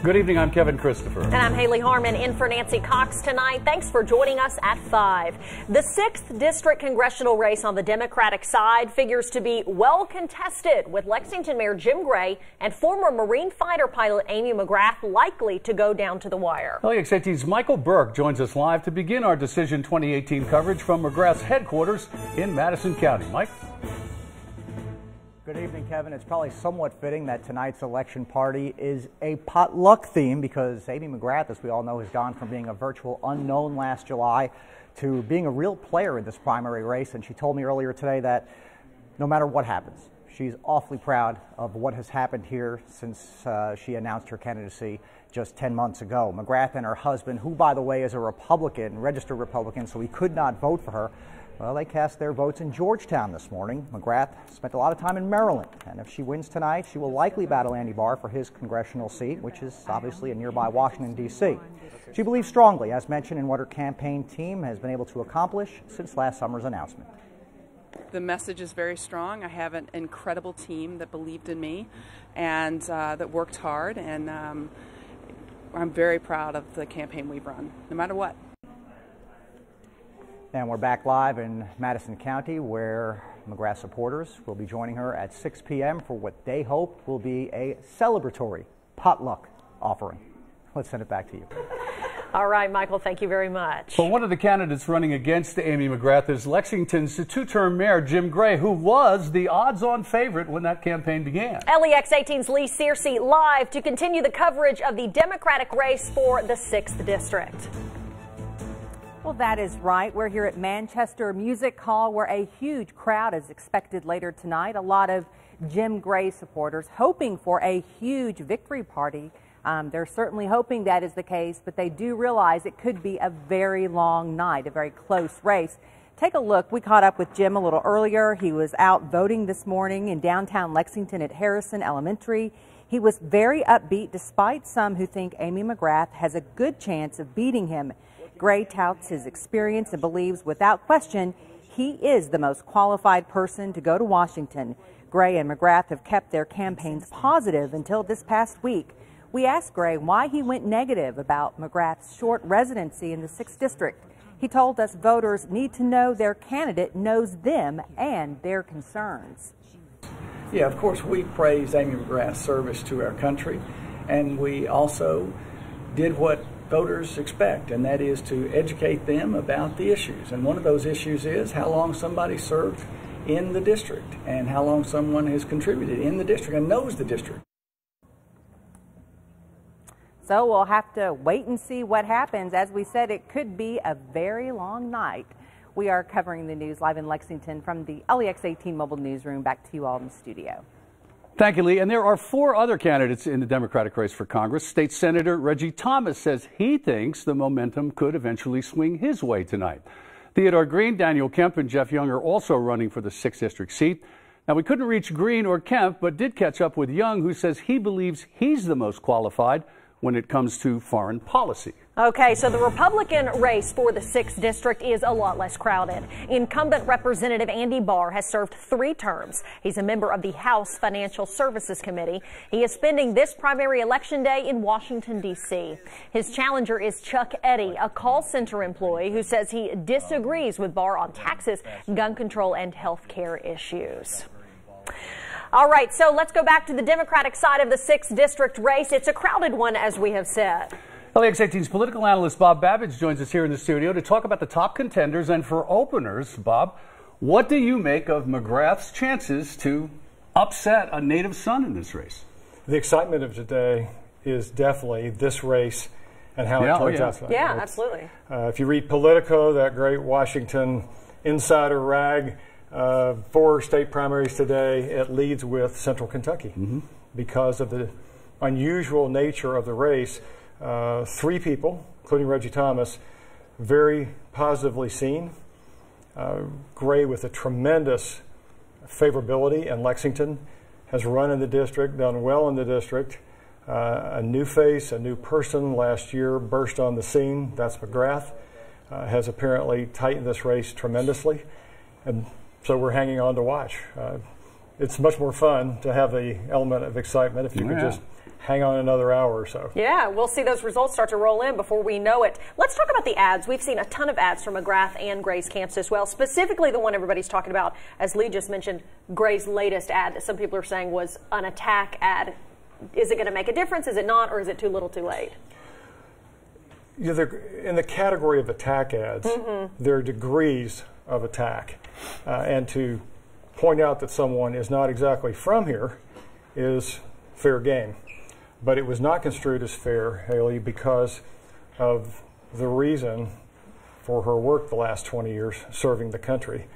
Good evening, I'm Kevin Christopher. And I'm Haley Harmon in for Nancy Cox tonight. Thanks for joining us at 5. The 6th District congressional race on the Democratic side figures to be well contested, with Lexington Mayor Jim Gray and former Marine fighter pilot Amy McGrath likely to go down to the wire. LEX 18's Michael Burke joins us live to begin our Decision 2018 coverage from McGrath's headquarters in Madison County. Mike? Good evening, Kevin. It's probably somewhat fitting that tonight's election party is a potluck theme because Amy McGrath, as we all know, has gone from being a virtual unknown last July to being a real player in this primary race. And she told me earlier today that no matter what happens, she's awfully proud of what has happened here since she announced her candidacy just 10 months ago. McGrath and her husband, who, by the way, is a Republican, registered Republican, so he could not vote for her, well, they cast their votes in Georgetown this morning. McGrath spent a lot of time in Maryland, and if she wins tonight, she will likely battle Andy Barr for his congressional seat, which is obviously in nearby Washington, D.C. She believes strongly, as mentioned, in what her campaign team has been able to accomplish since last summer's announcement. The message is very strong. I have an incredible team that believed in me and that worked hard, and I'm very proud of the campaign we've run, no matter what. And we're back live in Madison County, where McGrath supporters will be joining her at 6 p.m. for what they hope will be a celebratory potluck offering. Let's send it back to you. All right, Michael, thank you very much. Well, one of the candidates running against Amy McGrath is Lexington's two-term mayor, Jim Gray, who was the odds-on favorite when that campaign began. LEX 18's Lee Searcy live to continue the coverage of the Democratic race for the 6th District. Well, that is right. We're here at Manchester Music Hall, where a huge crowd is expected later tonight. A lot of Jim Gray supporters hoping for a huge victory party. They're certainly hoping that is the case, but they do realize it could be a very long night, a very close race. Take a look. We caught up with Jim a little earlier. He was out voting this morning in downtown Lexington at Harrison Elementary. He was very upbeat, despite some who think Amy McGrath has a good chance of beating him. Gray touts his experience and believes without question he is the most qualified person to go to Washington. Gray and McGrath have kept their campaigns positive until this past week. We asked Gray why he went negative about McGrath's short residency in the 6th District. He told us voters need to know their candidate knows them and their concerns. Yeah, of course, we praised Amy McGrath's service to our country, and we also did what voters expect, and that is to educate them about the issues. And one of those issues is how long somebody served in the district and how long someone has contributed in the district and knows the district. So we'll have to wait and see what happens. As we said, it could be a very long night. We are covering the news live in Lexington from the LEX 18 mobile newsroom. Back to you all in the studio. Thank you, Lee. And there are 4 other candidates in the Democratic race for Congress. State Senator Reggie Thomas says he thinks the momentum could eventually swing his way tonight. Theodore Green, Daniel Kemp, and Jeff Young are also running for the 6th District seat. Now, we couldn't reach Green or Kemp, but did catch up with Young, who says he believes he's the most qualified when it comes to foreign policy. Okay, so the Republican race for the 6th District is a lot less crowded. Incumbent Representative Andy Barr has served 3 terms. He's a member of the House Financial Services Committee. He is spending this primary election day in Washington, D.C. His challenger is Chuck Eddy, a call center employee who says he disagrees with Barr on taxes, gun control, and health care issues. All right, so let's go back to the Democratic side of the 6th District race. It's a crowded one, as we have said. LEX 18's political analyst Bob Babbage joins us here in the studio to talk about the top contenders. And for openers, Bob, what do you make of McGrath's chances to upset a native son in this race? The excitement of today is definitely this race and how it turns out tonight. Yeah, absolutely. If you read Politico, that great Washington insider rag, 4 state primaries today, it leads with Central Kentucky because of the unusual nature of the race. 3 people, including Reggie Thomas, very positively seen. Gray, with a tremendous favorability in Lexington, has run in the district, done well in the district. A new face, a new person last year burst on the scene. That's McGrath. Has apparently tightened this race tremendously. And so we're hanging on to watch. It's much more fun to have the element of excitement if you could just hang on another hour or so. Yeah, we'll see those results start to roll in before we know it. Let's talk about the ads. We've seen a ton of ads from McGrath and Gray's camps as well, specifically the one everybody's talking about, as Lee just mentioned, Gray's latest ad that some people are saying was an attack ad. Is it going to make a difference? Is it not? Or is it too little too late? In the category of attack ads, there are degrees of attack. And to point out that someone is not exactly from here is fair game. But it was not construed as fair, Haley, because of the reason for her work the last 20 years serving the country.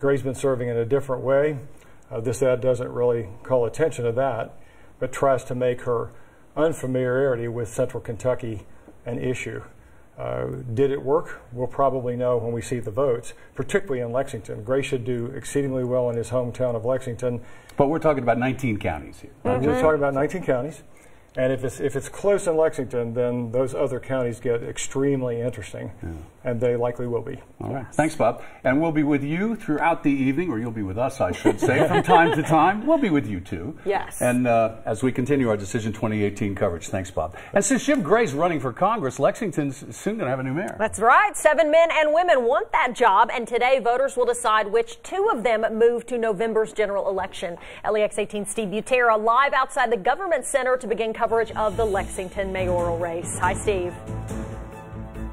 Gray's been serving in a different way. This ad doesn't really call attention to that, but tries to make her unfamiliarity with Central Kentucky an issue. Did it work? We'll probably know when we see the votes, particularly in Lexington. Gray should do exceedingly well in his hometown of Lexington. But we're talking about 19 counties here. We're talking about 19 counties. And if it's close in Lexington, then those other counties get extremely interesting, and they likely will be. All right. Thanks, Bob. And we'll be with you throughout the evening, or you'll be with us, I should say, from time to time. We'll be with you, too. Yes. And as we continue our Decision 2018 coverage. Thanks, Bob. And since Jim Gray's running for Congress, Lexington's soon going to have a new mayor. That's right. 7 men and women want that job, and today voters will decide which 2 of them move to November's general election. LEX 18 Steve Butera live outside the Government Center to begin coverage of the Lexington mayoral race. Hi, Steve.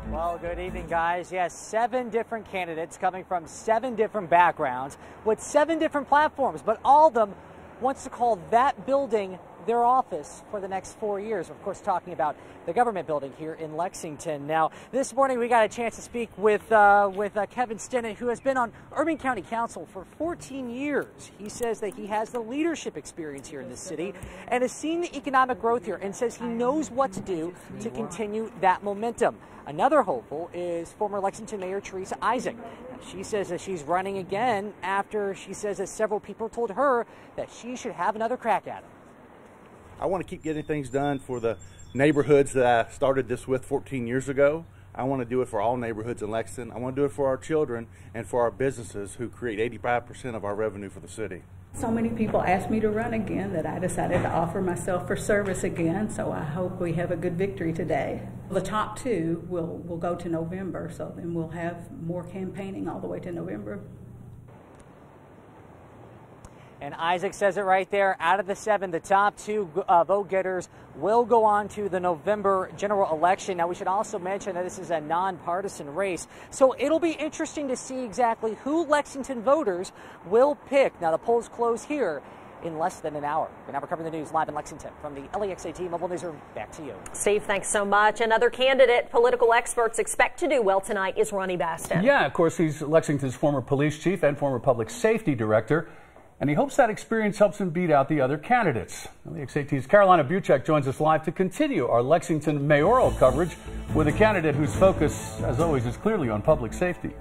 Well, good evening, guys. Yes, 7 different candidates coming from 7 different backgrounds with 7 different platforms, but all of them wants to call that building their office for the next 4 years. Of course, talking about the government building here in Lexington. Now, this morning we got a chance to speak with Kevin Stennett, who has been on Irving County Council for 14 years. He says that he has the leadership experience here in this city and has seen the economic growth here and says he knows what to do to continue that momentum. Another hopeful is former Lexington Mayor Teresa Isaac. Now, she says that she's running again after she says that several people told her that she should have another crack at it. I want to keep getting things done for the neighborhoods that I started this with 14 years ago. I want to do it for all neighborhoods in Lexington. I want to do it for our children and for our businesses who create 85% of our revenue for the city. So many people asked me to run again that I decided to offer myself for service again, so I hope we have a good victory today. The top 2 will go to November, so then we'll have more campaigning all the way to November. And Isaac says it right there. Out of the 7, the top 2 vote getters will go on to the November general election. Now, we should also mention that this is a nonpartisan race, so it'll be interesting to see exactly who Lexington voters will pick. Now, the polls close here in less than an hour. We're now covering the news live in Lexington from the LEX 18 Mobile Newsroom. Back to you. Steve, thanks so much. Another candidate political experts expect to do well tonight is Ronnie Baston. Yeah, of course, he's Lexington's former police chief and former public safety director. And he hopes that experience helps him beat out the other candidates. LEX 18's Carolina Buchek joins us live to continue our Lexington mayoral coverage with a candidate whose focus, as always, is clearly on public safety.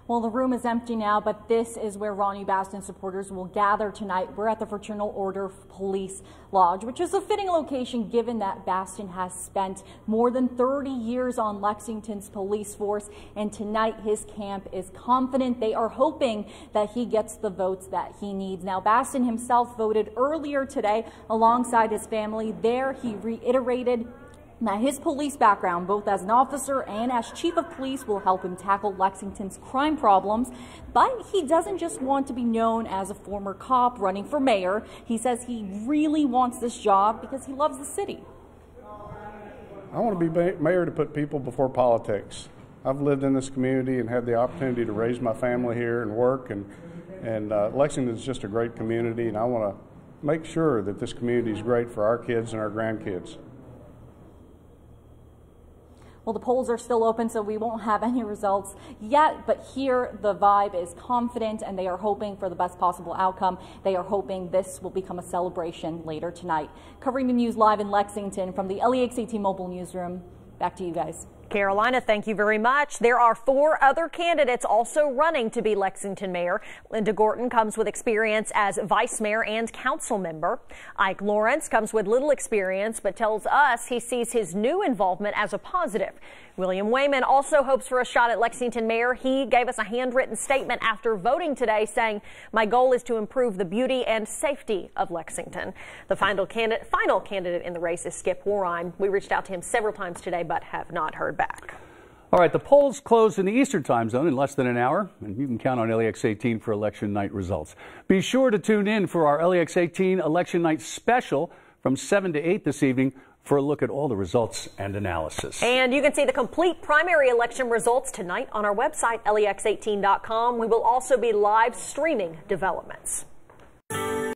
Well, the room is empty now, but this is where Ronnie Baston supporters will gather tonight. We're at the Fraternal Order Police Lodge, which is a fitting location given that Baston has spent more than 30 years on Lexington's police force, and tonight his camp is confident. They are hoping that he gets the votes that he needs. Now, Baston himself voted earlier today alongside his family. There he reiterated that his police background, both as an officer and as chief of police, will help him tackle Lexington's crime problems. But he doesn't just want to be known as a former cop running for mayor. He says he really wants this job because he loves the city. I want to be mayor to put people before politics. I've lived in this community and had the opportunity to raise my family here and work, and Lexington is just a great community, and I want to make sure that this community is great for our kids and our grandkids. Well, the polls are still open, so we won't have any results yet, but here the vibe is confident and they are hoping for the best possible outcome. They are hoping this will become a celebration later tonight. Covering the news live in Lexington from the LEX 18 Mobile Newsroom. Back to you guys. Carolina, thank you very much. There are 4 other candidates also running to be Lexington mayor. Linda Gorton comes with experience as vice mayor and council member. Ike Lawrence comes with little experience but tells us he sees his new involvement as a positive. William Wayman also hopes for a shot at Lexington mayor. He gave us a handwritten statement after voting today saying, "My goal is to improve the beauty and safety of Lexington." The final candidate in the race is Skip Warine. We reached out to him several times today but have not heard back. All right, the polls close in the Eastern Time Zone in less than an hour, and you can count on LEX 18 for election night results. Be sure to tune in for our LEX 18 election night special from 7 to 8 this evening for a look at all the results and analysis. And you can see the complete primary election results tonight on our website, lex18.com. We will also be live streaming developments.